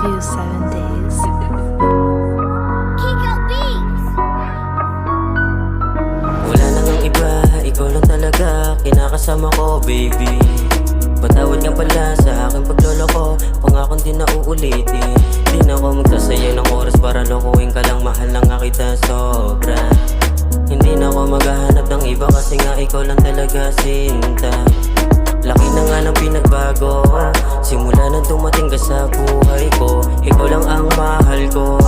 you 7 days. Wala na ngang iba, ikaw lang talaga kinakasama ko, baby. Patawad nga pala sa aking pagloloko, pangakong di na uulitin. Di na ako magsasayang ng oras para lokohin ka lang, mahal na nga kita sobra. Hindi na ako maghahanap ng iba kasi nga ikaw lang talaga sinta. Laki na nga ng pinagbago, simula nang dumating ka sa buhay ko. Ikaw lang ang mahal ko,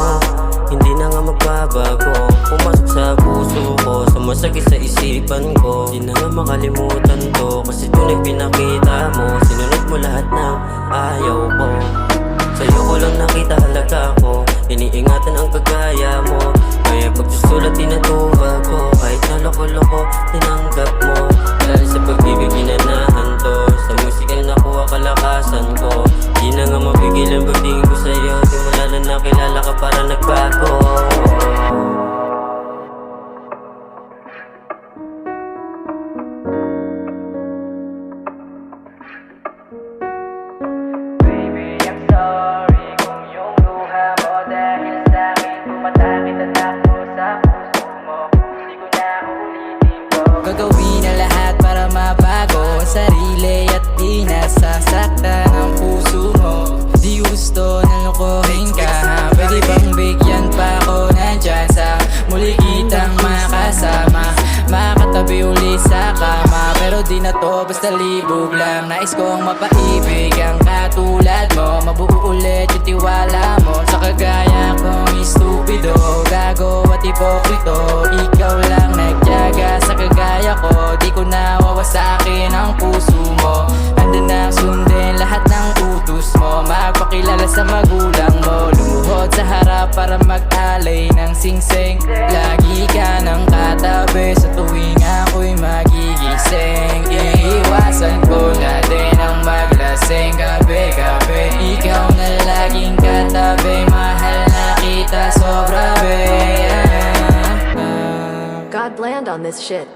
hindi na nga magbabago. Pumasok sa puso ko, sumasakit sa isipan ko. Di na nga makalimutan to, kasi tunay pinakita mo. Sinunod mo lahat ng ayaw ko. Sa'yo ko lang nakita halaga ko, iniingatan ang kagaya mo. Kaya pag susulat tinatuwa ko, kahit na loko-loko tinanggap mo. Dahil sa pag-ibig ginanahan to, sa musika nakuha kalakasan ko. Di na nga mapigil ang pagtingin ko sa'yo, simula na nakilala ka para nagbago. Baby, I'm sorry kung yung luha mo dahil sa'kin tumatangit at ako sa puso mo. Di ko na ulitin to. Gagawin na lahat para mabago ang sarili at di nasasaktan ang puso mo. Di gusto na lukuhin ka, ha? Pwede bang bigyan pa ako nandyan sa muli kitang makasama, makatabi uli sa kama. Pero di na to basta libog lang, nais kong mapaibig ang katulad mo. Mabuo ulit yung tiwala mo sa kagaya kong estupido, gago at ipokrito. Ikaw lang nagtiyaga sa kagaya ko, di ko nawawa sa akin ang puso mo. Handa na sundin lahat ng utos mo, magpakilala sa magulang mo, lumuhod sa harap para mag-alay ng singsing. Lagi ka nang katabi sa tuwing ako'y magigising. Iiwasan ko na din ang maglasing gabi-gabi. Ikaw na laging katabi, mahal na kita sobra, babe. God land on this shit.